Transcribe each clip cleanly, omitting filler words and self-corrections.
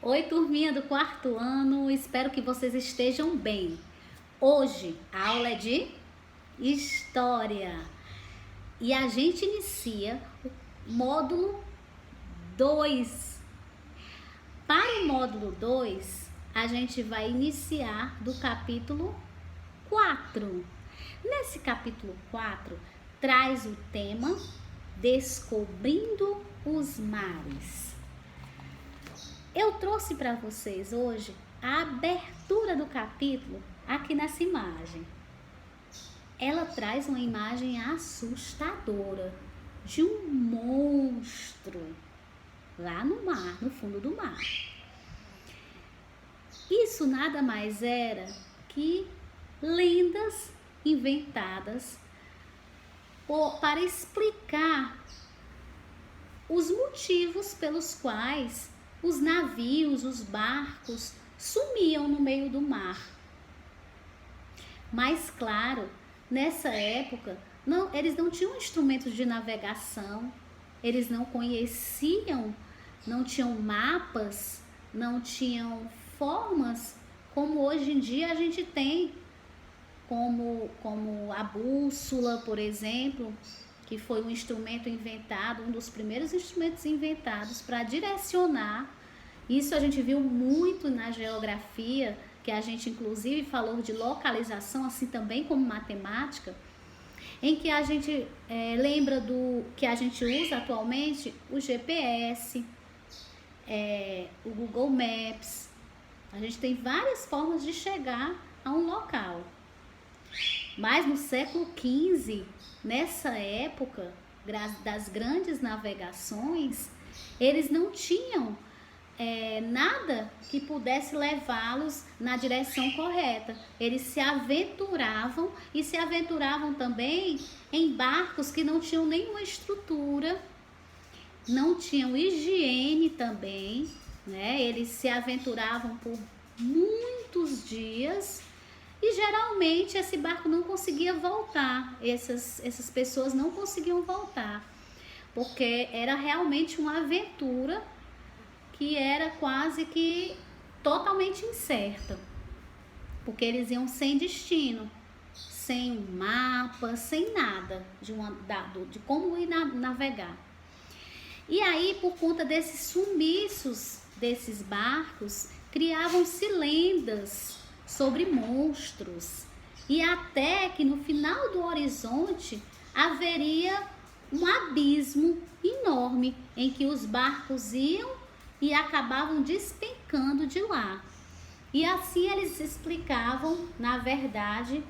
Oi, turminha do quarto ano, espero que vocês estejam bem. Hoje a aula é de História e a gente inicia o módulo 2. Para o módulo 2, a gente vai iniciar do capítulo 4. Nesse capítulo 4, traz o tema Descobrindo os Mares. Eu trouxe para vocês hoje a abertura do capítulo aqui nessa imagem. Ela traz uma imagem assustadora de um monstro lá no mar, no fundo do mar. Isso nada mais era que lendas inventadas para explicar os motivos pelos quais os navios, os barcos sumiam no meio do mar. Mas claro, nessa época, eles não tinham instrumentos de navegação, eles não conheciam, não tinham mapas, não tinham formas como hoje em dia a gente tem, como a bússola, por exemplo, que foi um instrumento inventado, um dos primeiros instrumentos inventados para direcionar. Isso a gente viu muito na geografia, que a gente inclusive falou de localização, assim também como matemática, em que a gente lembra do que a gente usa atualmente, o GPS, o Google Maps. A gente tem várias formas de chegar a um local. Mas no século XV, nessa época das grandes navegações, eles não tinham nada que pudesse levá-los na direção correta. Eles se aventuravam e se aventuravam também em barcos que não tinham nenhuma estrutura, não tinham higiene também, né? Eles se aventuravam por muitos dias. E geralmente esse barco não conseguia voltar, essas pessoas não conseguiam voltar, porque era realmente uma aventura que era quase que totalmente incerta, porque eles iam sem destino, sem um mapa, sem nada de como ir navegar. E aí, por conta desses sumiços desses barcos, criavam-se lendas sobre monstros, e até que no final do horizonte haveria um abismo enorme em que os barcos iam e acabavam despencando de lá. E assim eles explicavam, na verdade,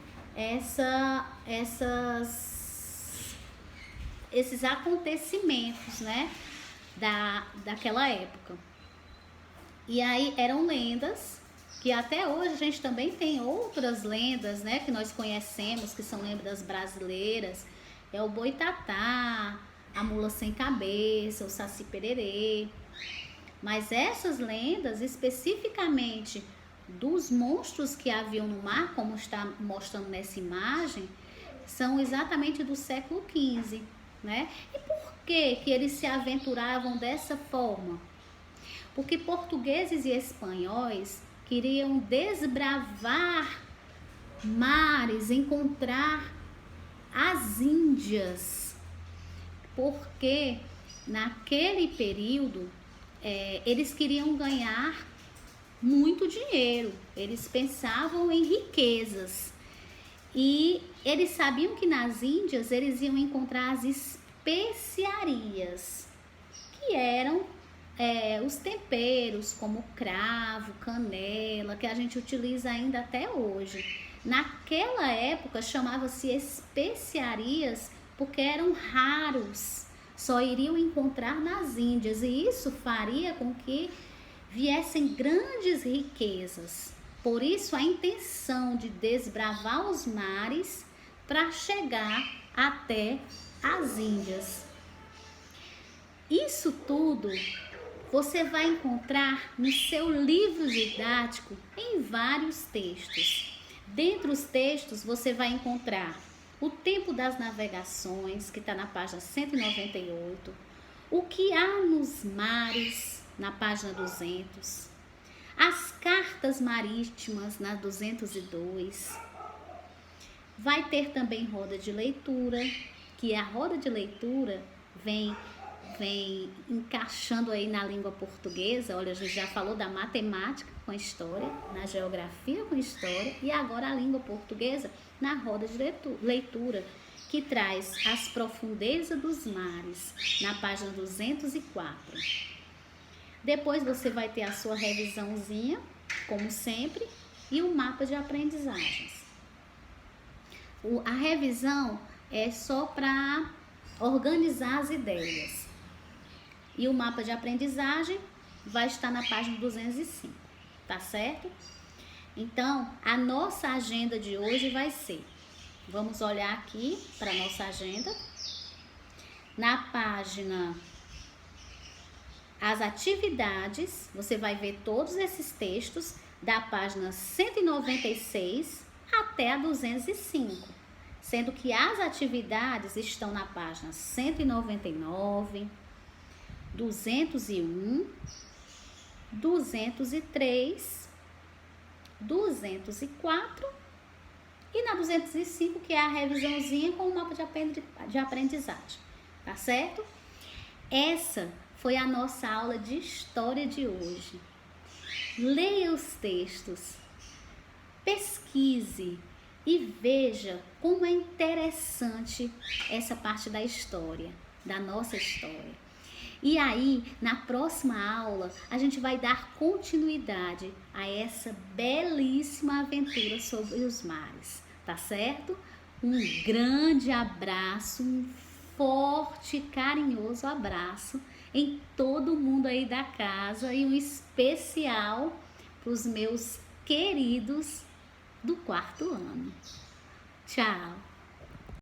esses acontecimentos, né, daquela época. E aí eram lendas que até hoje a gente também tem outras lendas, né, que nós conhecemos, que são lendas brasileiras. É o Boitatá, a Mula Sem Cabeça, o Saci Pererê. Mas essas lendas, especificamente dos monstros que haviam no mar, como está mostrando nessa imagem, são exatamente do século XV, né? E por que eles se aventuravam dessa forma? Porque portugueses e espanhóis queriam desbravar mares, encontrar as Índias, porque naquele período eles queriam ganhar muito dinheiro, eles pensavam em riquezas e eles sabiam que nas Índias eles iam encontrar as especiarias, que eram os temperos como cravo, canela, que a gente utiliza ainda até hoje. Naquela época chamava-se especiarias porque eram raros, só iriam encontrar nas Índias, e isso faria com que viessem grandes riquezas. Por isso a intenção de desbravar os mares para chegar até as Índias. Isso tudo você vai encontrar no seu livro didático em vários textos. Dentre os textos você vai encontrar O Tempo das Navegações, que está na página 198, O que há nos mares, na página 200, As cartas marítimas na 202. Vai ter também roda de leitura, que a roda de leitura vem encaixando aí na língua portuguesa. Olha, a gente já falou da matemática com história, na geografia com história, e agora a língua portuguesa na roda de leitura, que traz as profundezas dos mares, na página 204. Depois você vai ter a sua revisãozinha, como sempre, e o mapa de aprendizagens. A revisão é só para organizar as ideias. E o mapa de aprendizagem vai estar na página 205, tá certo? Então, a nossa agenda de hoje vai ser, vamos olhar aqui para a nossa agenda, na página As Atividades, você vai ver todos esses textos da página 196 até a 205, sendo que as atividades estão na página 199, 201, 203, 204 e na 205, que é a revisãozinha com o mapa de aprendizagem, tá certo? Essa foi a nossa aula de história de hoje. Leia os textos, pesquise e veja como é interessante essa parte da história, da nossa história. E aí, na próxima aula, a gente vai dar continuidade a essa belíssima aventura sobre os mares, tá certo? Um grande abraço, um forte e carinhoso abraço em todo mundo aí da casa e um especial para os meus queridos do 4º ano. Tchau!